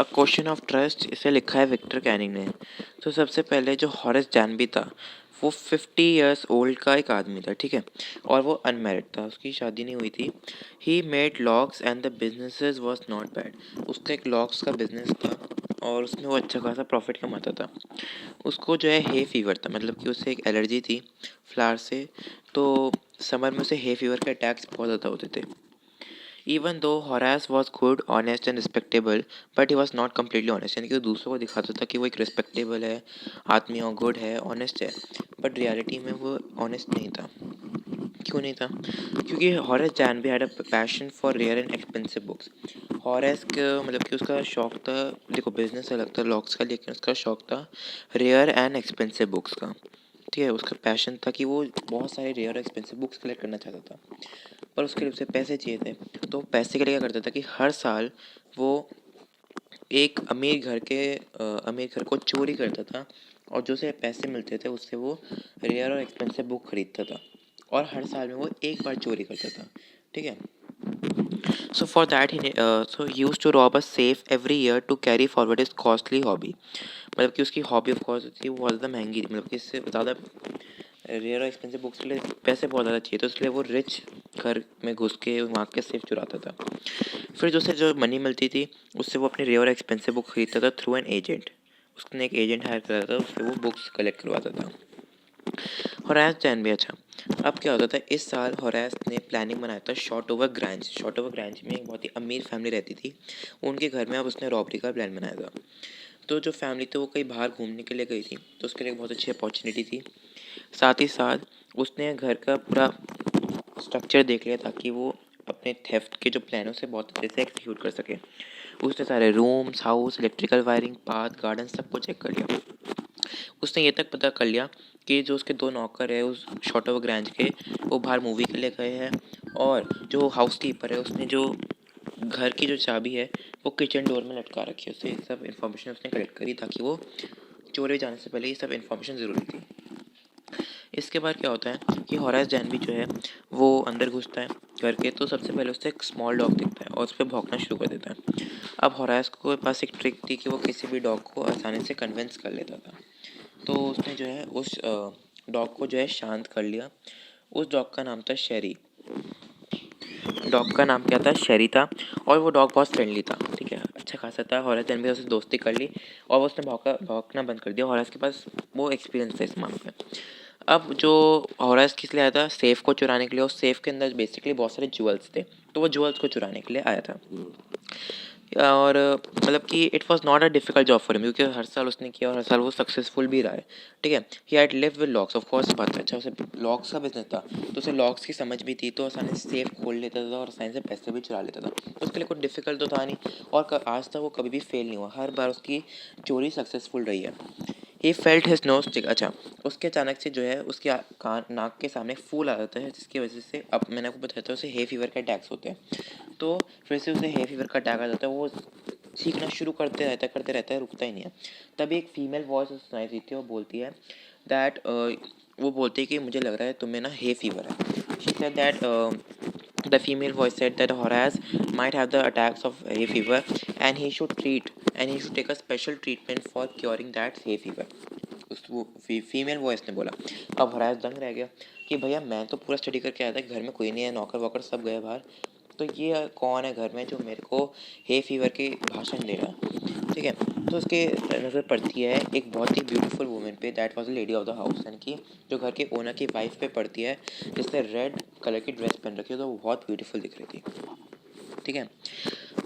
A question of trust, इसे लिखा है विक्टर कैनिंग ने। तो सबसे पहले जो हॉरेस डैनबी था वो 50 ईयर्स ओल्ड का एक आदमी था, ठीक है, और वो अनमैरिड था, उसकी शादी नहीं हुई थी। He made locks and the businesses was not bad. उसका एक लॉक्स का बिजनेस था और उसमें वो अच्छा खासा प्रॉफिट कमाता था। उसको जो है हे फीवर था, मतलब कि उसे एक एलर्जी थी फ्लावर से। तो समर में उसे हे फीवर के अटैक्स बहुत ज़्यादा होते थे। Even though Horace was good honest and respectable, but he was not completely honest, यानी कि वो दूसरों को दिखाता था कि वो एक रिस्पेक्टेबल है आदमी और गुड है, ऑनेस्ट है, बट रियलिटी में वो ऑनेस्ट नहीं था। क्यों नहीं था? क्योंकि हॉरेस जानवी had a passion for rare and expensive books. Horace का मतलब कि उसका शौक था, देखो बिजनेस अलग था लॉक्स का, लेकिन उसका शौक था रेयर एंड एक्सपेंसिव बुक्स का। ठीक है, उसका पैशन था कि वो बहुत सारे रेयर एक्सपेंसिव बुक्स कलेक्ट करना चाहता था, पर उसके लिए उसे पैसे चाहिए थे। तो पैसे के लिए क्या करता था कि हर साल वो एक अमीर घर को चोरी करता था, और जो उसे पैसे मिलते थे उससे वो रेयर और एक्सपेंसिव बुक खरीदता था, और हर साल में वो एक बार चोरी करता था। ठीक है, so for that he use to rob a safe every year to carry forward is costly hobby. मतलब कि उसकी हॉबी ऑफ कोर्स थी वो बहुत ज़्यादा महंगी थी, मतलब कि इससे ज़्यादा रेयर और एक्सपेंसिव बुक्स के लिए पैसे बहुत ज़्यादा चाहिए, तो इसलिए वो रिच घर में घुस के वहाँ के सेफ चुराता था। फिर जो उसे जो मनी मिलती थी उससे वो अपनी रेयर और एक्सपेंसिव बुक खरीदता था थ्रू एन एजेंट। उसने एक एजेंट हायर करा था, उससे वो बुक्स कलेक्ट करवाता था। होरास जैन भी अच्छा। अब क्या होता था, इस साल होरास ने प्लानिंग बनाया था शॉर्ट ओवर ग्रांच। शॉर्ट ओवर ग्रांच में एक बहुत ही अमीर फैमिली रहती थी, उनके घर में अब उसने रॉबरी का प्लान बनाया था। तो जो फैमिली थी वो कहीं बाहर घूमने के लिए गई थी, तो उसके लिए एक बहुत अच्छी अपॉर्चुनिटी थी। साथ ही साथ उसने घर का पूरा स्ट्रक्चर देख लिया ताकि वो अपने थेफ्ट के जो प्लान है उसे बहुत अच्छे से एग्जीक्यूट कर सके। उसने सारे rooms, house, electrical wiring, path, garden सबको चेक कर लिया। उसने ये तक पता कर लिया कि जो उसके दो नौकर है उस शॉर्ट ओवर ग्रांच के, वो बाहर मूवी के लिए गए हैं, और जो हाउस कीपर है उसने जो घर की जो चाबी है वो किचन डोर में लटका रखी है। उससे सब इन्फॉर्मेशन उसने कलेक्ट करी ताकि वो चोरी जाने से पहले ये सब इन्फॉर्मेशन ज़रूरी थी। इसके बाद क्या होता है कि होरास जैनबी जो है वो अंदर घुसता है घर के, तो सबसे पहले उससे एक स्मॉल डॉग दिखता है और उस पर भौंकना शुरू कर देता है। अब होरास को पास एक ट्रिक थी कि वो किसी भी डॉग को आसानी से कन्विंस कर लेता था। तो उसने जो है उस डॉग को जो है शांत कर लिया। उस डॉग का नाम था शेरी। डॉग का नाम क्या था? शेरी था। और वो डॉग बहुत फ्रेंडली था, ठीक है, अच्छा खासा था। हॉरेस जैनबी से उससे दोस्ती कर ली और वो उसने भौंकना बंद कर दिया। हॉरेस के पास वो एक्सपीरियंस था इस मामले में। अब जो हॉरेस किस लिए आया था? सेफ को चुराने के लिए, और सेफ के अंदर बेसिकली बहुत सारे ज्वेल्स थे, तो वो ज्वेल्स को चुराने के लिए आया था। और मतलब कि it was not a difficult job for him, क्योंकि हर साल उसने किया और हर साल वो सक्सेसफुल भी रहा है। ठीक है, he had live with locks, of course बात अच्छा, उसे लॉक्स का बिजनेस था, तो उसे लॉक्स की समझ भी थी, तो आसानी से सेफ खोल लेता था और आसानी से पैसे भी चुरा लेता था। तो उसके लिए कुछ डिफिकल्ट तो था नहीं, और आज तक वो कभी भी फेल नहीं हुआ, हर बार उसकी चोरी सक्सेसफुल रही है। He felt his nose stick. अच्छा, उसके अचानक से जो है उसके कान नाक के सामने फूल आ जाता है, जिसकी वजह से अब मैंने आपको बताया था उसे हे फीवर के अटैक्स होते हैं। तो फिर से उसे हे फीवर का अटैक आ जाता है, वो चीखना शुरू करते रहता है, रुकता ही नहीं है। तभी एक फीमेल वॉइस सुनाई देती है, वो बोलती है दैट वो बोलती है कि मुझे लग रहा है तुम्हें ना हे फीवर है। She said that the female voice said that Horace might have the attacks of hay fever and he should take a special treatment for curing that hay fever. उस वो फीमेल वॉइस ने बोला। अब harass दंग रह गया कि भैया मैं तो पूरा स्टडी करके आया था, घर में कोई नहीं है, नौकर वॉकर सब गए बाहर, तो ये कौन है घर में जो मेरे को हे फीवर की भाषण दे रहा है? ठीक है, तो उसके नज़र पड़ती है एक बहुत ही ब्यूटीफुल वुमेन पे, that was the lady of the house, यानी कि जो घर के ओनर की वाइफ पे पड़ती है, जिसने रेड कलर की ड्रेस पहन रखी है, तो वो बहुत ब्यूटीफुल दिख रही थी। ठीक है,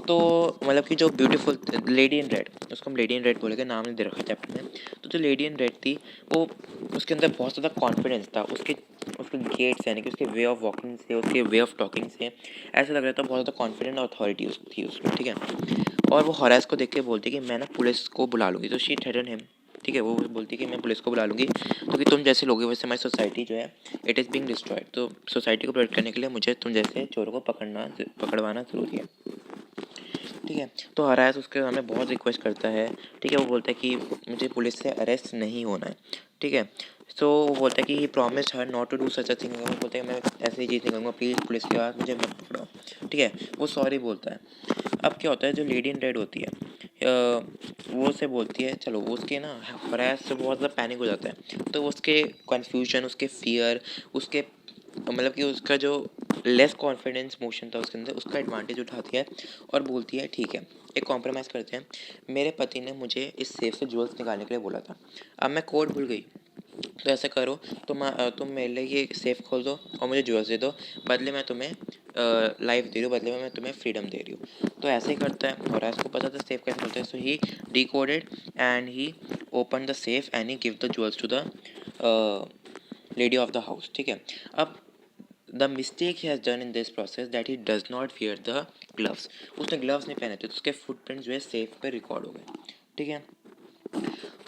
तो मतलब कि जो ब्यूटीफुल लेडी इन रेड, उसको हम लेडी इन रेड बोलेंगे, नाम नहीं दे रखा चैप्टर में। तो जो लेडी इन रेड थी वो, उसके अंदर बहुत ज़्यादा कॉन्फिडेंस था, उसके उसके गेट्स यानी कि उसके वे ऑफ वॉकिंग से, उसके वे ऑफ टॉकिंग से ऐसा लग रहा था बहुत ज़्यादा कॉन्फिडेंट और अथॉरिटी थी उसमें। ठीक है, और वो हॉरेस को देख के बोलती कि मैं ना पुलिस को बुला लूँगी, तो शी थ्रेटन हिम। ठीक है, वो बोलती कि मैं पुलिस को बुला लूँगी, तो कि तुम जैसे लोग वैसे हमारी सोसाइटी जो है इट इज़ बिंग डिस्ट्रॉयड, तो सोसाइटी को प्रोटेक्ट करने के लिए मुझे तुम जैसे चोरों को पकड़वाना ज़रूरी है। ठीक है, तो हरास उसके सामने बहुत रिक्वेस्ट करता है। ठीक है, वो बोलता है कि मुझे पुलिस से अरेस्ट नहीं होना है। ठीक है, तो वो बोलता है कि he promise her not to do such a thing. वो बोलता है कि मैं ऐसी चीज़ नहीं करूँगा, प्लीज़ पुलिस के बाद मुझे मत पकड़ो। ठीक है, वो सॉरी बोलता है। अब क्या होता है, जो लेडी इन रेड होती है वो से बोलती है, चलो उसके ना हरास से बहुत ज़्यादा पैनिक हो जाता है, तो उसके कन्फ्यूजन, उसके फियर, उसके मतलब कि उसका जो लेस कॉन्फिडेंस मोशन था उसके अंदर, उसका एडवांटेज उठाती है और बोलती है ठीक है, एक कॉम्प्रोमाइज़ करते हैं। मेरे पति ने मुझे इस सेफ से ज्वेल्स निकालने के लिए बोला था, अब मैं कोड भूल गई, तो ऐसा करो, तुम मेरे लिए ये सेफ खोल दो और मुझे ज्वेल्स दे दो, बदले में तुम्हें लाइफ दे रही हूँ, बदले में मैं तुम्हें फ्रीडम दे रही हूँ। तो ऐसे ही करता है और इसको पता था सेफ कैसे खोलते हैं, so he decoded and he open the safe and he give the jewels to the lady of the house. ठीक है, अब the mistake he has done in this process that he does not fear the gloves. उसने gloves नहीं पहने थे, तो उसके footprint जो है सेफ पे रिकॉर्ड हो गए। ठीक है,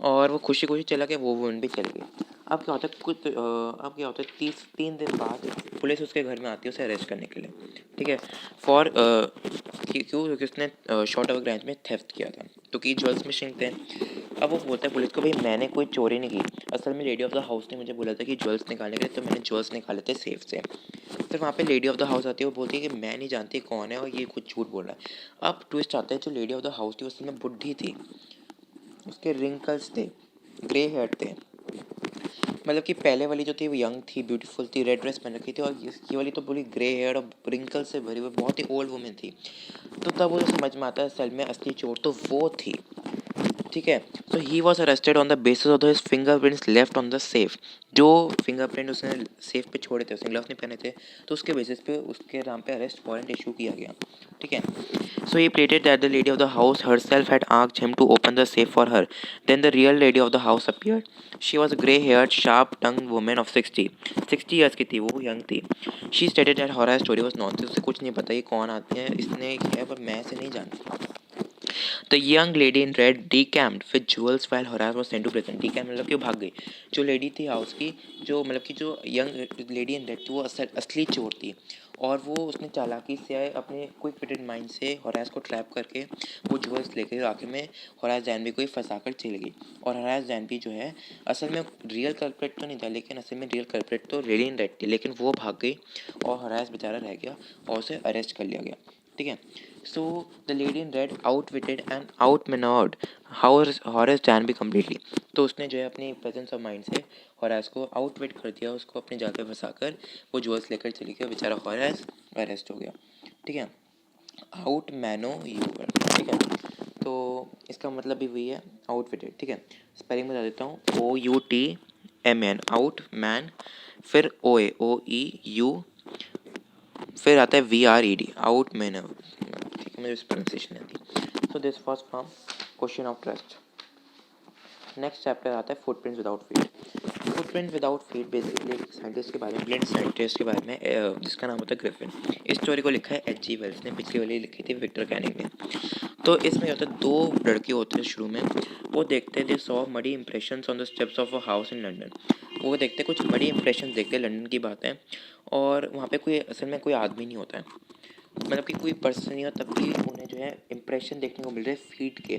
और वो खुशी खुशी चला गया, वो वुंड भी चल गई। अब क्या होता है अब क्या होता है, 3 दिन बाद पुलिस उसके घर में आती है उसे अरेस्ट करने के लिए। ठीक है, फॉर क्यों, क्योंकि उसने शॉर्ट ऑफ ग्रांच में थेफ्ट किया था, तो कि ज्वेल्स मिसिंग थे। अब वो बोलता है पुलिस को, भाई मैंने कोई चोरी नहीं की, असल में लेडी ऑफ द हाउस ने मुझे बोला था कि ज्वेल्स निकालने के लिए, तो मैंने ज्वेल्स निकाले थे सेफ से। फिर वहाँ पे लेडी ऑफ द हाउस आती है, वो बोलती है कि मैं नहीं जानती कौन है और ये कुछ झूठ बोल रहा है। अब ट्विस्ट आता है, जो लेडी ऑफ द हाउस थी उस समय बुढ़ी थी, उसके रिंकल्स थे, ग्रे हेयर थे, मतलब कि पहले वाली जो थी वो यंग थी, ब्यूटीफुल थी, रेड ड्रेस पहन रखी थी, और ये वाली तो पूरी ग्रे हेयर और रिंकल से भरी हुई बहुत ही ओल्ड वुमेन थी। तो तब वो समझ में आता है असल में असली चोर तो वो थी। ठीक है, so he was arrested on the basis of his fingerprints left on the safe. जो फिंगरप्रिंट उसने सेफ पे छोड़े थे, उसने ग्लव्स नहीं पहने थे, तो उसके बेसिस पे उसके नाम पे अरेस्ट वारंट इशू किया गया। ठीक है, so he pleaded that the lady of the house herself had asked him to open the safe for her. Then the real lady of the house appeared. She was a grey-haired, sharp-tongued woman of 60 years की थी, वो young थी. She stated that Horace's story was nonsense. उसे कुछ नहीं पता ये कौन आती है, इसने किया है, पर मैं इसे नहीं जानती। The young lady in red decamped with jewels while Horace was sent to prison. Decamp मतलब कि वो भाग गई। जो लेडी थी हाउस की, जो मतलब कि जो यंग लेडी इन रेड थी, वो असली चोर थी, और वो उसने चालाकी से अपने क्विक विटेड माइंड से होरास को ट्रैप करके वो ज्वेल्स लेकर आखिर में होरास जैनबी को ही फंसा कर चली गई। और होरास जैनबी जो है असल में रियल कल्प्रेट तो नहीं था, लेकिन असल में रियल कल्प्रेट तो लेडी इन रेड थी, लेकिन वो भाग गई और होरास बेचारा रह गया और उसे अरेस्ट कर लिया गया। ठीक है, so the lady in red outwitted and outmanoeuvred Horace Danby completely. तो उसने जो है अपनी प्रेजेंस ऑफ माइंड से हॉरेस को आउटविट कर दिया, उसको अपने जाल पे फंसा कर वो ज्वेल्स लेकर चली गई, बेचारा हॉरेस अरेस्ट हो गया। ठीक है, आउट मैनो यूवर। ठीक है, तो इसका मतलब भी वही है, आउटविटेड। ठीक है, स्पेलिंग बता देता हूँ, OUTMN, आउट मैन, फिर OAOEU, फिर आता है VRED, आउट मैनर। ठीक है, मुझे इस प्रोनाउंसिएशन नहीं आती। So this was from question of trust. Next chapter आता है footprints without feet. Footprint without feet basically एक साइंटिस्ट के बारे में, ब्लिंड साइंटिस्ट के बारे में, जिसका नाम होता है ग्रिफिन। इस स्टोरी को लिखा है H.G. वेल्स ने, पिछली वाली लिखी थी विक्टर कैनिंग ने। तो इसमें होता है, 2 लड़के होते हैं शुरू में, वो देखते हैं, they saw muddy impressions on the steps of a house in London. वो देखते हैं, कुछ मडी इंप्रेशन देखते हैं, लंदन की बात है, और वहाँ पे कोई असल में कोई आदमी नहीं होता है, मतलब कि कोई पर्सन नहीं हो, तब भी उन्हें जो है इंप्रेशन देखने को मिल रहे हैं फीट के।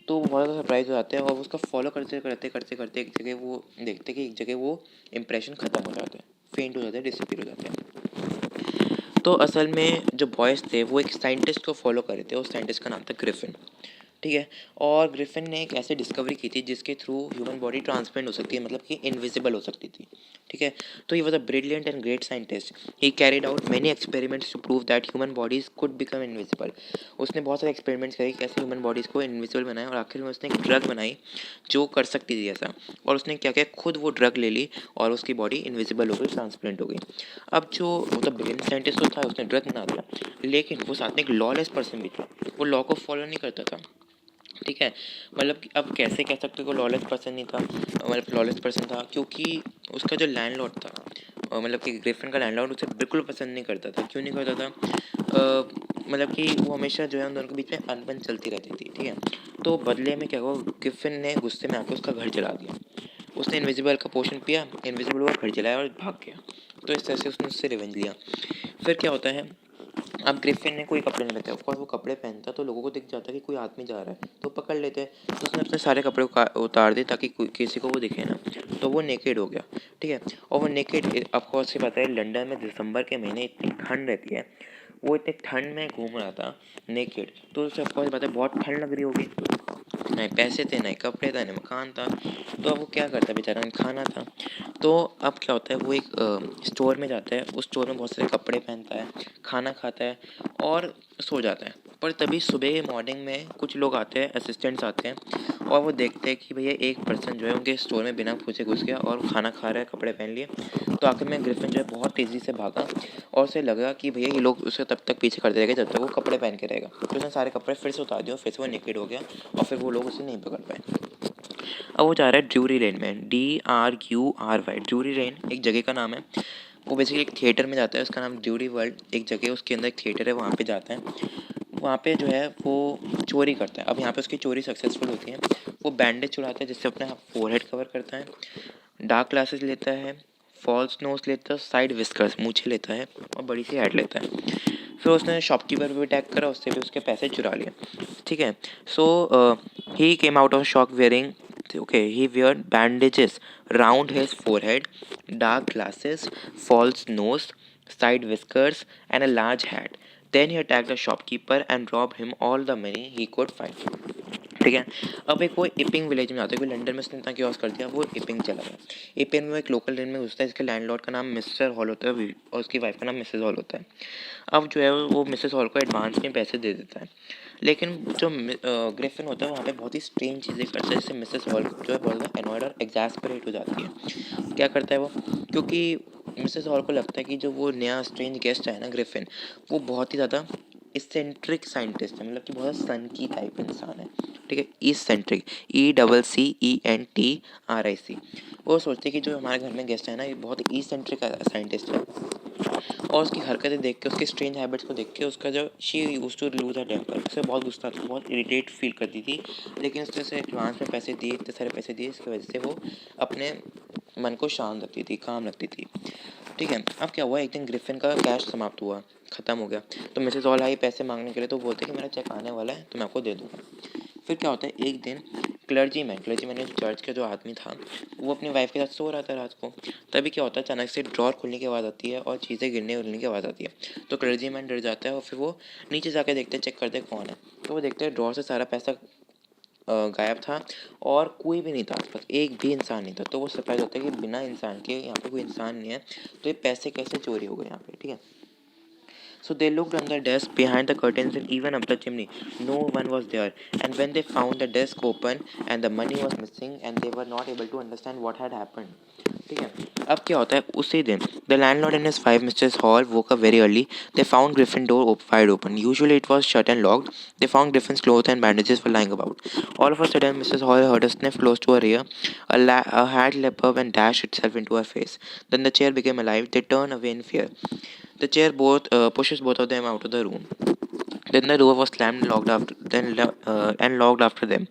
तो वो बहुत ज़्यादा सरप्राइज हो जाते हैं और उसका फॉलो करते करते करते करते एक जगह वो देखते हैं कि एक जगह वो इंप्रेशन ख़त्म हो जाता है, फेंट हो जाता है, डिसअपीयर हो जाते हैं। तो असल में जो बॉयज़ थे वो एक साइंटिस्ट को फॉलो कर रहे थे, उस साइंटिस्ट का नाम था ग्रिफिन। ठीक है, और ग्रिफिन ने एक ऐसी डिस्कवरी की थी जिसके थ्रू ह्यूमन बॉडी ट्रांसपेरेंट हो सकती है, मतलब कि इनविजिबल हो सकती थी। ठीक है, तो he was a brilliant and great scientist. He carried out many experiments to prove that human bodies could become invisible. उसने बहुत सारे एक्सपेरिमेंट्स करे कैसे ह्यूमन बॉडीज़ को इनविजिबल बनाए, और आखिर में उसने एक ड्रग बनाई जो कर सकती थी ऐसा, और उसने क्या किया, खुद वो ड्रग ले ली और उसकी बॉडी इनविजिबल हो गई, ट्रांसपेरेंट हो गई। अब जो मतलब ब्रिलियंट साइंटिस्ट तो था, उसने ड्रग बना दिया, लेकिन वो साथ में एक लॉलेस पर्सन भी था, वो लॉ को फॉलो नहीं करता था। ठीक है, मतलब कि अब कैसे कह सकते हो कि लॉलेस पर्सन नहीं था, मतलब लॉलेस पर्सन था क्योंकि उसका जो लैंडलॉर्ड था, मतलब कि ग्रिफिन का लैंडलॉर्ड उसे बिल्कुल पसंद नहीं करता था। क्यों नहीं करता था, मतलब कि वो हमेशा जो है उन दोनों के बीच में अनबन चलती रहती थी। ठीक है, तो बदले में क्या हुआ, ग्रिफिन ने गुस्से में आकर उसका घर जला दिया। उसने इनविजिबल का पोशन पिया, इनविजिबल हुआ, घर जलाया और भाग गया। तो इस तरह से उसने उससे रिवेंज लिया। फिर क्या होता है, अब ग्रिफिन ने कोई कपड़े नहीं लेते, ऑफकोर्स वो कपड़े पहनता तो लोगों को दिख जाता कि कोई आदमी जा रहा है, तो पकड़ लेते। तो उसने अपने सारे कपड़े उतार दिए ताकि किसी को वो दिखे ना, तो वो नेकेड हो गया। ठीक है, और वो नेकेड, ऑफकोर्स ये पता है लंदन में दिसंबर के महीने इतनी ठंड रहती है, वो इतने ठंड में घूम रहा था नेकेड, तो उसे ऑफकोर्स बात है बहुत ठंड लग रही होगी, नहीं पैसे थे, नहीं कपड़े था, नहीं मकान था, तो अब वो क्या करता है बेचारा, खाना था। तो अब क्या होता है, वो एक स्टोर में जाता है, उस स्टोर में बहुत सारे कपड़े पहनता है, खाना खाता है और सो जाता है। पर तभी सुबह मॉर्निंग में कुछ लोग आते हैं, असिस्टेंट्स आते हैं और वो देखते हैं कि भैया एक पर्सन जो है उनके स्टोर में बिना पूछे घुस गया और खाना खा रहा है, कपड़े पहन लिए। तो आखिर में ग्रिफिन जो है बहुत तेज़ी से भागा और उसे लगा कि भैया ये लोग उसे तब तक पीछे करते रहेंगे जब तक वो कपड़े पहन के रहेगा। तो उसने सारे कपड़े फिर से उतार दिए और फिर से वो नेकेड हो गया और फिर वो लोग उसे नहीं पकड़ पाए। अब वो जा रहा है ड्यूरी लेन में, DRURY। ड्यूरी लेन एक जगह का नाम है। वो बेसिकली एक थिएटर में जाता है, उसका नाम ड्यूरी वर्ल्ड एक जगह है, उसके अंदर एक थिएटर है, वहाँ पे जाता है। वहाँ पे जो है वो चोरी करता है। अब यहाँ पे उसकी चोरी सक्सेसफुल होती है। वो बैंडेज छुड़ाता है जिससे अपना फोरहेड कवर करता है, डार्क ग्लासेस लेता है, फॉल्स नोज लेता है, साइड विस्कर्स मूछें लेता है और बड़ी सी हैट लेता है। फिर उसने शॉपकीपर पे भी अटैक करा, उससे भी उसके पैसे चुरा लिए। ठीक है। So he came out of shock wearing, okay, he wore bandages round his forehead, dark glasses, false nose, side whiskers, and a large hat. Then he attacked the shopkeeper and robbed him all the money he could find. ठीक है। अब एक वो इपिंग village में आता है, क्योंकि London में उसने इतना क्योस कर दिया, वो इपिंग चला गया। इपिंग में एक लोकल ट्रेन में घुसता है, इसके लैंडलॉर्ड का नाम मिस्टर हॉल होता है और उसकी वाइफ का नाम मिसेस हॉल होता है। अब जो है वो मिसेस हॉल को एडवांस में पैसे दे देता है, लेकिन जो ग्रिफिन होता है वहाँ पे बहुत ही स्ट्रेंज चीज़ें करता है, जिससे मिसेस हॉल जो है बहुत ज़्यादा एनॉयड और एग्जैस्परेट हो जाती है। क्या करता है वो, क्योंकि मिसेस हॉल को लगता है कि जो वो नया स्ट्रेंज गेस्ट है ना ग्रिफिन, वो बहुत ही ज़्यादा इसेंट्रिक साइंटिस्ट है, मतलब कि बहुत सन की टाइप इंसान है। ठीक है, इसेंट्रिक, ECCENTRIC। वो सोचते हैं कि जो हमारे घर में गेस्ट है ना, ये बहुत इसेंट्रिक साइंटिस्ट है। और उसकी हरकतें देख के, उसकी स्ट्रेंज हैबिट्स को देख के, उसका जो she used to lose her temper, उसे बहुत गुस्सा आता, बहुत इरिटेट फील करती थी। लेकिन उसने उसे एडवांस में पैसे दिए, इतने सारे पैसे दिए, इसकी वजह से वो अपने मन को शांत रखती थी, काम रखती थी। ठीक है। अब क्या हुआ, एक दिन ग्रिफिन का कैश समाप्त हुआ, ख़त्म हो गया। तो मिसेस ऑल आई पैसे मांगने के लिए, तो बोलते कि मेरा चेक आने वाला है तो मैं आपको दे दूँगा। फिर क्या होता है, एक दिन क्लर्जी मैन चर्च का जो आदमी था, वो अपनी वाइफ के साथ सो रहा था रात को। तभी क्या होता है, अचानक से ड्रॉर खुलने की आवाज़ आती है और चीज़ें गिरने उड़ने की आवाज़ आती है। तो क्लर्जी मैन डर जाता है और फिर वो नीचे जाके देखते हैं, चेक करते हैं कौन है। तो वो देखते हैं ड्रॉर से सारा पैसा गायब था और कोई भी नहीं था आसपास, एक भी इंसान नहीं था। तो वो सरप्राइज होता है कि बिना इंसान के यहाँ पे कोई इंसान नहीं है, तो ये पैसे कैसे चोरी हो गए यहाँ पे। ठीक है। So they looked on the desk, behind the curtains, and even up the chimney. No one was there. And when they found the desk open and the money was missing, and they were not able to understand what had happened. ठीक है। अब क्या होता है, उसी दिन the landlord and his five misters hall woke up very early. They found Griffin door wide open. Usually it was shut and locked. They found Griffin's clothes and bandages were lying about. All of a sudden, Mrs. Hall heard a sniff close to her ear. A hat leapt up and dashed itself into her face. Then the chair became alive. They turned away in fear. The chair pushes both of them out of the room. Then the door was slammed and locked after them.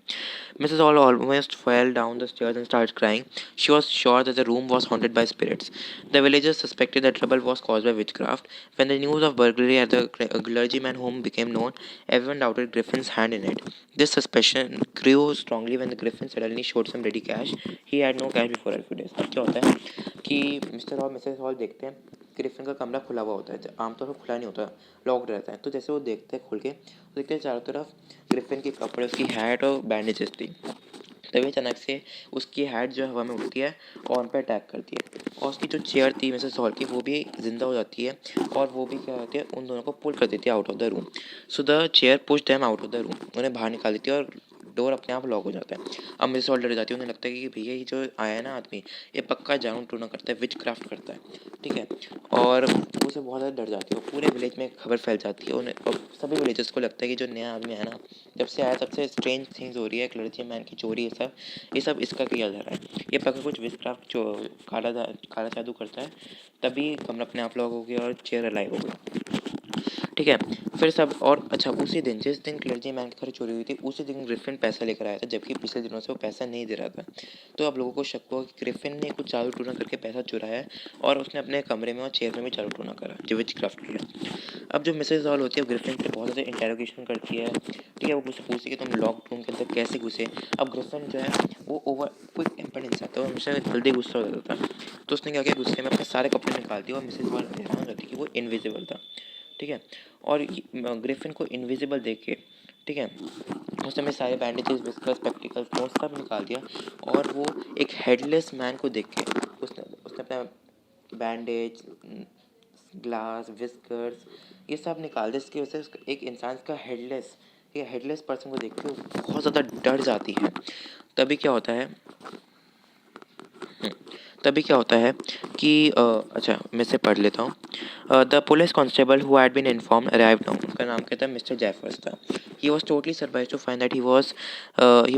Mrs. Hall almost fell down the stairs and started crying. She was sure that the room was haunted by spirits. The villagers suspected that trouble was caused by witchcraft. When the news of burglary at the clergyman's home became known, everyone doubted Griffin's hand in it. This suspicion grew strongly when the Griffin suddenly showed some ready cash. He had no cash before a few days. अब क्या होता है कि mister और Mrs hall देखते हैं Griffin का कमरा खुला हुआ होता है, आमतौर पर खुला नहीं होता, लॉक्ड रहता है। तो जैसे वो देखते हैं खुल के, तो देखते हैं चारों तरफ ग्रिफिन के कपड़े, उसकी हैट और बैंडेजेस थी। तभी अचानक से उसकी हैट जो हवा में उड़ती है और उन पर अटैक करती है, और उसकी जो चेयर थी मिसेस हॉल की, वो भी जिंदा हो जाती है और वो भी क्या होती है, उन दोनों को पुल कर देती है out of the room. So the chair push them out of the room, उन्हें बाहर निकाल देती है और डोर अपने आप लॉक हो जाता है। अब मिसेस हॉल डर जाती है, उन्हें लगता है कि भैया ये जो आया है ना आदमी, ये पक्का जादू टूना करता है, विच क्राफ्ट करता है। ठीक है। और वो उसे बहुत ज़्यादा डर जाती है, और पूरे विलेज में खबर फैल जाती है उन्हें, और सभी विलेजर्स को लगता है कि जो नया आदमी है ना, जब से आया सबसे स्ट्रेंज थिंग्स हो रही है, क्लर्जी मैन की चोरी, ये सब इसका किया जा रहा है। ये पक्का कुछ विचक्राफ्ट जो काला जादू करता है, तभी कमरा अपने आप लॉक हो गया और चेयर अलाइव हो गया। ठीक है। फिर सब, और अच्छा उसी दिन, जिस दिन क्लर्जी मैन की घर चोरी हुई थी, उसी दिन ग्रिफिन पैसा लेकर आया था, जबकि पिछले दिनों से वो पैसा नहीं दे रहा था। तो अब लोगों को शक हुआ कि ग्रिफिन ने कुछ जादू टूना करके पैसा चुराया है, और उसने अपने कमरे में और चेयर में भी जादू टूना करा, जो विच क्राफ्ट किया। अब जो मिसेज हॉल होती है, ग्रिफिन से बहुत ज़्यादा इंटेरोगेशन करती है। ठीक है। वो मुझसे पूछती है कि तुम लॉक रूम के अंदर कैसे घुसे। अब ग्रिफिन जो है वो ओवर क्विक टेम्पर्ड इंसान था, वो हमेशा जल्दी गुस्सा हो जाता था। तो उसने क्या किया, गुस्से में अपने सारे कपड़े निकाल दिए, और मिसेज हॉल हैरान हो जाती कि वो इनविजिबल था। ठीक है। और ग्रिफिन को इनविजिबल देख के, ठीक है, उस समय सारे बैंडेजेस, विस्कर्स, स्पेक्टिकल्स, वो सब निकाल दिया। और वो एक हेडलेस मैन को देख के उसने उसने अपना बैंडेज, ग्लास, विस्कर्स, ये सब निकाल दिया। इसकी वजह से एक इंसान का हेडलेस पर्सन को देख के वो बहुत ज़्यादा डर जाती है। तभी क्या होता है तभी क्या होता है कि अच्छा मैं इसे पढ़ लेता हूँ। The police constable who had been inform arrived now, उसका नाम क्या था, मिस्टर जैफर्स था। He was totally surprise to find that he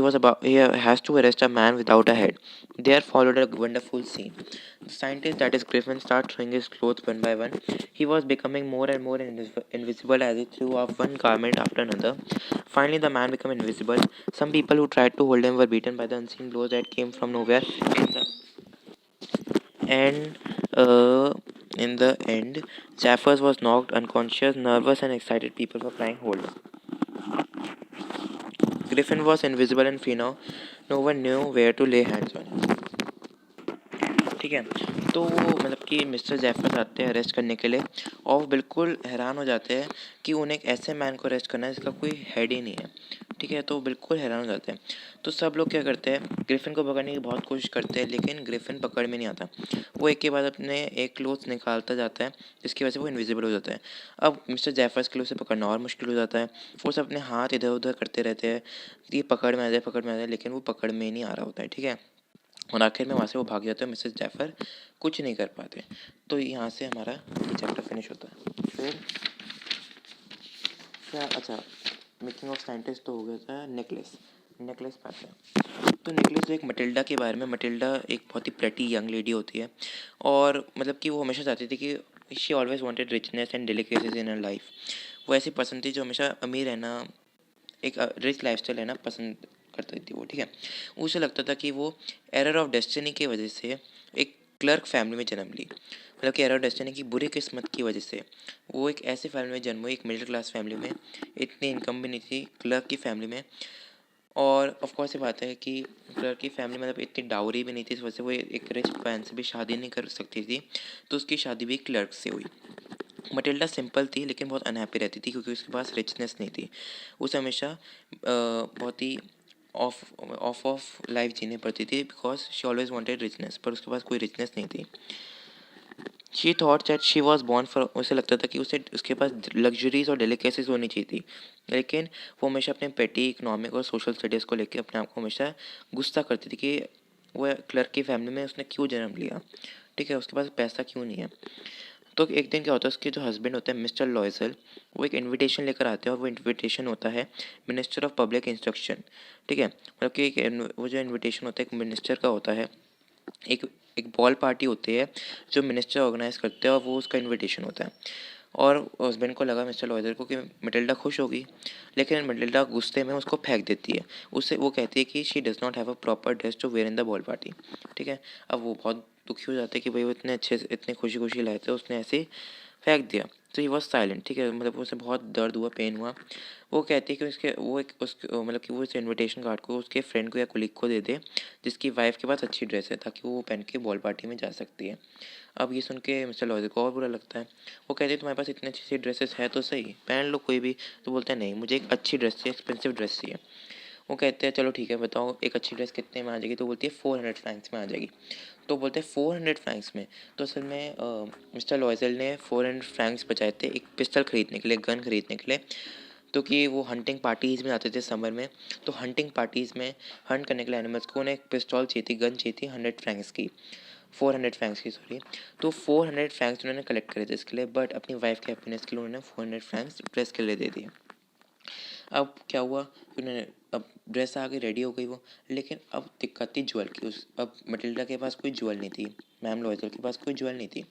was about he has to arrest a man without a head. There followed a wonderful scene. The scientist, that is Griffin, started throwing his clothes one by one. He was becoming more and more invisible as he threw off one garment after another. Finally, the man became invisible. Some people who tried to hold him were beaten by the unseen blows that came from nowhere. And in the end, Jaffers was knocked unconscious. Nervous and excited people were flying hold him. Griffin was invisible and free now. No one knew where to lay hands on him. ठीक है। तो मतलब कि mister जैफर्स आते हैं arrest करने के लिए, और वो बिल्कुल हैरान हो जाते हैं कि उन्हें एक ऐसे मैन को अरेस्ट करना है जिसका कोई हेड ही नहीं है। ठीक है, तो बिल्कुल हैरान हो जाते हैं। तो सब लोग क्या करते हैं, ग्रिफिन को पकड़ने की बहुत कोशिश करते हैं, लेकिन ग्रिफिन पकड़ में नहीं आता। वो एक के बाद अपने एक क्लोथ निकालता जाता है, जिसकी वजह से वो इनविजिबल हो जाता है। अब मिस्टर जैफर्स के लिए उसे पकड़ना और मुश्किल हो जाता है। वो सब अपने हाथ इधर उधर करते रहते हैं कि पकड़ में आ जाए, पकड़ में आ जाए, लेकिन वो पकड़ में ही नहीं आ रहा होता है। ठीक है, और आखिर में वहाँ से वो भाग जाते हैं। मिसेस जैफर कुछ नहीं कर पाते। तो यहाँ से हमारा ये चैप्टर फिनिश होता है। फिर क्या, अच्छा, मेकिंग ऑफ साइंटिस्ट तो हो गया था। नेकलेस पे आते हैं। तो नेकलेस जो एक मटिल्डा के बारे में, मटिल्डा एक बहुत ही प्रेटी यंग लेडी होती है, और मतलब कि वो हमेशा चाहती थी कि she always wanted richness and delicacies in her life. वो ऐसी पर्सन थी जो हमेशा अमीर रहना, एक रिच लाइफस्टाइल लेना पसंद करती थी वो। ठीक है, उसे लगता था कि वो एरर ऑफ डेस्टिनी की वजह से एक क्लर्क फैमिली में जन्म ली। मतलब कि एरर ऑफ डेस्टिनी की बुरी किस्मत की वजह से वो एक ऐसी फैमिली में जन्म हुई, एक मिडिल क्लास फैमिली में, इतनी इनकम भी नहीं थी क्लर्क की फैमिली में। और ऑफ कोर्स ये बात है कि क्लर्क की फैमिली मतलब इतनी डाउरी भी नहीं थी, इस वजह से वो एक रिच मैन से भी शादी नहीं कर सकती थी। तो उसकी शादी भी क्लर्क से हुई। मटिल्डा सिंपल थी लेकिन बहुत अनहैप्पी रहती थी, क्योंकि उसके पास रिचनेस नहीं थी। उसे हमेशा बहुत ही ऑफ लाइफ जीनी पड़ती थी, because she always wanted richness, पर उसके पास कोई रिचनेस नहीं थी। She thought that she was born for, उसे लगता था कि उसे उसके पास लग्जरीज और डेलिकेसीज होनी चाहिए थी, लेकिन वो हमेशा अपने पेटी इकोनॉमिक और सोशल स्टडीज़ को लेकर अपने आप को हमेशा गुस्सा करती थी कि वह क्लर्क की फैमिली में उसने क्यों जन्म लिया। ठीक है, उसके पास पैसा क्यों नहीं है। तो एक दिन क्या होता है, उसके जो हस्बैंड होते हैं मिस्टर लॉयजल, वो एक इनविटेशन लेकर आते हैं, और वो इनविटेशन होता है मिनिस्टर ऑफ पब्लिक इंस्ट्रक्शन। ठीक है, मतलब कि वो जो इनविटेशन होता है एक मिनिस्टर का होता है। एक एक बॉल पार्टी होती है जो मिनिस्टर ऑर्गेनाइज करते हैं, और वो उसका इनविटेशन होता है। और हस्बैंड को लगा मिस्टर लॉयजर को कि मटिल्डा खुश होगी, लेकिन मटिल्डा गुस्से में उसको फेंक देती है। उससे वो कहती है कि she does not have a proper dress to wear in the ball party. ठीक है, अब वो बहुत दुखी हो जाते हैं कि भाई वो इतने अच्छे से इतने खुशी खुशी लाए थे, उसने ऐसे ही फेंक दिया। तो ही वॉज साइलेंट। ठीक है, मतलब उसे बहुत दर्द हुआ, पेन हुआ। वो कहती है कि उसके वो एक उसके मतलब कि वो इस इनविटेशन कार्ड को उसके फ्रेंड को या कोलीग को दे दे, जिसकी वाइफ के पास अच्छी ड्रेस है, ताकि वो पहन के बॉल पार्टी में जा सकती है। अब ये सुन के मिस्टर लॉयजर को और बुरा लगता है। वो कहते हैं तुम्हारे पास इतनी अच्छी सी ड्रेसेस है तो सही, पहन लो कोई भी। तो बोलते हैं नहीं, मुझे एक अच्छी ड्रेस चाहिए, एक्सपेंसिव ड्रेस चाहिए। वो कहते हैं चलो ठीक है, बताओ एक अच्छी ड्रेस कितने में आ जाएगी। तो बोलती है 400 फ्रैंक्स में आ जाएगी। तो बोलते हैं 400 फ्रैंक्स में। तो असल में मिस्टर लॉयजल ने 400 फ्रैंक्स बचाए थे एक पिस्टल खरीदने के लिए, गन खरीदने के लिए। तो कि वो हंटिंग पार्टीज़ में जाते थे समर में। तो हंटिंग पार्टीज़ में हंट करने के लिए एनिमल्स को उन्हें एक पिस्तौल चाहिए थी, गन चाहिए थी 100 फ्रैंक्स की, 400 फ्रैंक्स की, सॉरी। तो 400 फ्रैंक्स उन्होंने कलेक्ट करे थे इसके लिए, बट अपनी वाइफ के हैप्पीनेस के लिए उन्होंने 400 फ्रैंक्स ड्रेस के लिए दे दिए। अब क्या हुआ कि उन्होंने, अब ड्रेस आ गई, रेडी हो गई वो। लेकिन अब दिक्कत थी ज्वेल की। उस अब मटिल्डा के पास कोई ज्वेल नहीं थी, मैम लॉयजल के पास कोई ज्वेल नहीं थी।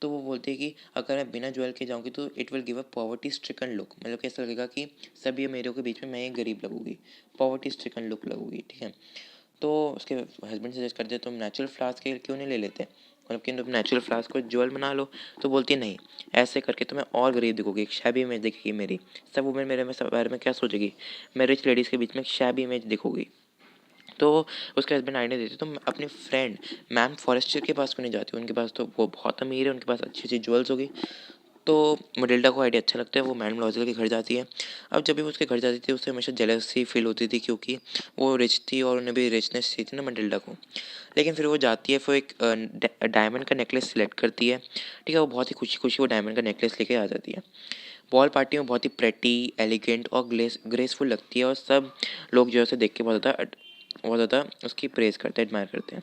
तो वो बोलती है कि अगर मैं बिना ज्वेल के जाऊँगी तो it will give a poverty stricken look, मतलब कैसा लगेगा कि सब ये मेरे के बीच में मैं एक गरीब लगूंगी, पॉवर्टी स्ट्रिकन लुक लगूगी। ठीक है, तो उसके हस्बैंड सजेस्ट करते तुम नेचुरल फ्लावर्स के क्यों नहीं ले लेते, मतलब कि तुम नेचुरल फ्लावर्स को ज्वेल बना लो। तो बोलती है नहीं, ऐसे करके तुम्हें और गरीब दिखोगी, एक शैबी इमेज दिखेगी मेरी। सब वुमेन मेरे में सब बारे में क्या सोचेगी, मैं रिच लेडीज़ के बीच में एक शैबी इमेज दिखोगी। तो उसके हस्बैंड आइडिया देते तुम अपने फ्रेंड मैम फॉरेस्टर के पास क्यों नहीं जाती, उनके पास तो वो बहुत अमीर है, उनके पास अच्छी अच्छी ज्वेल्स होगी। तो मटिल्डा को आइडिया अच्छा लगता है, वो मैडम लॉयजल के घर जाती है। अब जब भी वो उसके घर जाती थी उसे हमेशा जेलसी फील होती थी, क्योंकि वो रिच थी और उन्हें भी रिचनेस चाहिए थी ना मटिल्डा को। लेकिन फिर वो जाती है, फिर एक डायमंड का नेकलेस सिलेक्ट करती है। ठीक है, वो बहुत ही खुशी खुशी वो डायमंड का नेकलेस लेके आ जाती है। बॉल पार्टी में बहुत ही प्रेटी, एलिगेंट और ग्रेसफुल लगती है, और सब लोग जो है उसे देख के बहुत ज़्यादा उसकी प्रेज़ करते हैं, एडमायर करते हैं।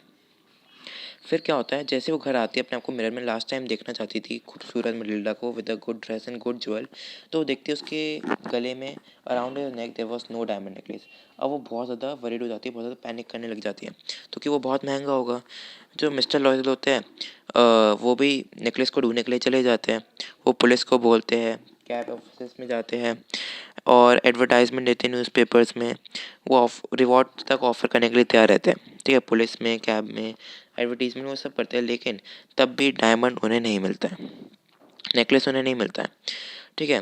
फिर क्या होता है, जैसे वो घर आती है, अपने आप को मिरर में लास्ट टाइम देखना चाहती थी खूबसूरत मटिल्डा को with a good dress and good jewel, तो वो देखती है उसके गले में around her neck there was no diamond necklace. अब वो बहुत ज़्यादा वरीड हो जाती है, बहुत ज़्यादा पैनिक करने लग जाती है, क्योंकि वो बहुत महंगा होगा। जो मिस्टर लॉयल होते हैं, वो भी नेकलेस को ढूंढने के लिए चले जाते हैं। वो पुलिस को बोलते हैं, कैब ऑफिस में जाते हैं और एडवर्टाइजमेंट देते हैं न्यूज़पेपर्स में। वो रिवॉर्ड तक ऑफर करने के लिए तैयार रहते हैं। ठीक है, पुलिस में, कैब में, एडवर्टीजमेंट वो सब करते हैं, लेकिन तब भी डायमंड उन्हें नहीं मिलता है, नेकलेस उन्हें नहीं मिलता है। ठीक है,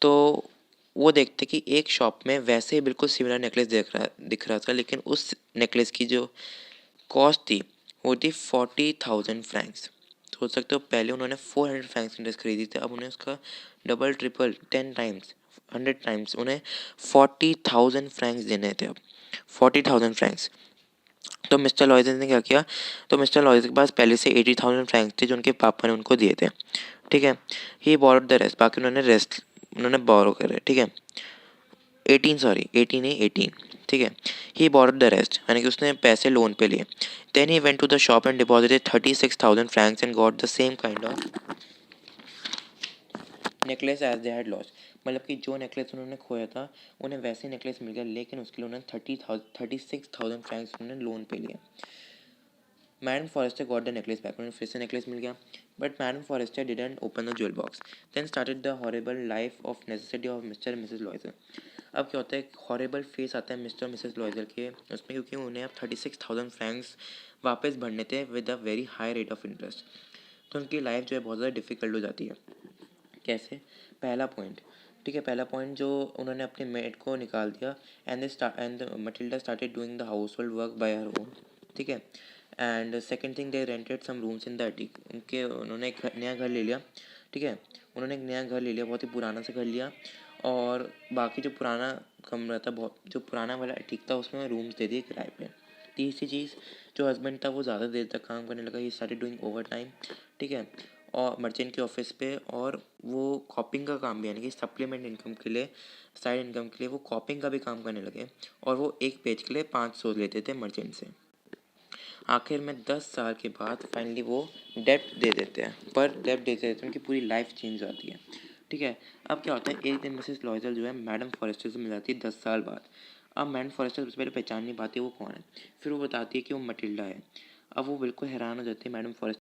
तो वो देखते कि एक शॉप में वैसे ही बिल्कुल सिमिलर नेकलेस दिख रहा था, लेकिन उस नेकलेस की जो कॉस्ट थी वो थी 40,000 फ्रैंक्स। सोच सकते हो, पहले उन्होंने 400 फ्रैंक्स की ड्रेस खरीदी थी, अब उन्हें उसका डबल ट्रिपल 10 टाइम्स 100 टाइम्स उन्हें 40,000 फ्रैंक्स देने थे अब, 40,000 फ्रैंक्स। तो मिस्टर लॉयजन ने क्या किया, तो मिस्टर लॉयजन के पास पहले से 80,000 फ्रैंक्स थे जो उनके पापा ने उनको दिए थे। ठीक है, ही बोरोड द रेस्ट, बाकी उन्होंने बोरो करे। ठीक है, 18, सॉरी 18 नहीं 18। ठीक है, ही बोरोड द रेस्ट, यानी कि उसने पैसे लोन पे लिए। Then he went to the shop and deposited 36,000 francs and got the same kind of necklace as they had lost. मतलब कि जो नेकलेस उन्होंने खोया था उन्हें वैसे नेकलेस मिल गया, लेकिन उसके लिए उन्होंने 36,000 फ्रैंक्स उन्होंने लोन पे लिए। Madam Forrester got the necklace back, उन्हें फिर से नेकलेस मिल गया, but madam Forrester didn't open the jewel box. Then started the horrible life of necessity of Mr and Mrs Loisel. अब क्या होता है, हॉरेबल फेस आता है मिस्टर और मिसेस लॉयजर के उसमें, क्योंकि उन्हें अब 36,000 फ्रैंक्स वापस भरने थे with a very high rate of interest. तो उनकी लाइफ जो है बहुत ज़्यादा डिफिकल्ट हो जाती है। कैसे? पहला पॉइंट, ठीक है, पहला पॉइंट जो उन्होंने अपने मेड को निकाल दिया, and Matilda started doing the household work by her own. ठीक है, and second thing, they rented some rooms in the attic. उन्होंने एक नया घर ले लिया। ठीक है, उन्होंने एक नया घर ले लिया, बहुत ही पुराना सा घर लिया, और बाकी जो पुराना कमरा था, बहुत जो पुराना वाला अटीक था, उसमें रूम्स दे दिए किराए पे। तीसरी चीज़, जो हस्बैंड था वो ज़्यादा देर तक काम करने लगा, he started doing over time. ठीक है, और मर्चेंट के ऑफिस पे, और वो कॉपिंग का काम भी, यानी कि सप्लीमेंट इनकम के लिए, साइड इनकम के लिए वो कॉपिंग का भी काम करने लगे, और वो एक पेज के लिए 500 लेते थे मर्चेंट से। आखिर में 10 साल के बाद फाइनली वो डेब्ट दे देते हैं, पर डेब्ट दे देते हैं उनकी पूरी लाइफ चेंज हो जाती है। ठीक है, अब क्या होता है, एक दिन मिसेस लॉयजल जो है मैडम फॉरेस्टर से मिल जाती है 10 साल बाद। अब मैडम फॉरेस्टर सबसे पहले पहचान नहीं पाती है वो कौन है, फिर वो बताती है कि वो मटिल्डा है। अब वो बिल्कुल हैरान हो जाती है मैडम फॉरेस्टर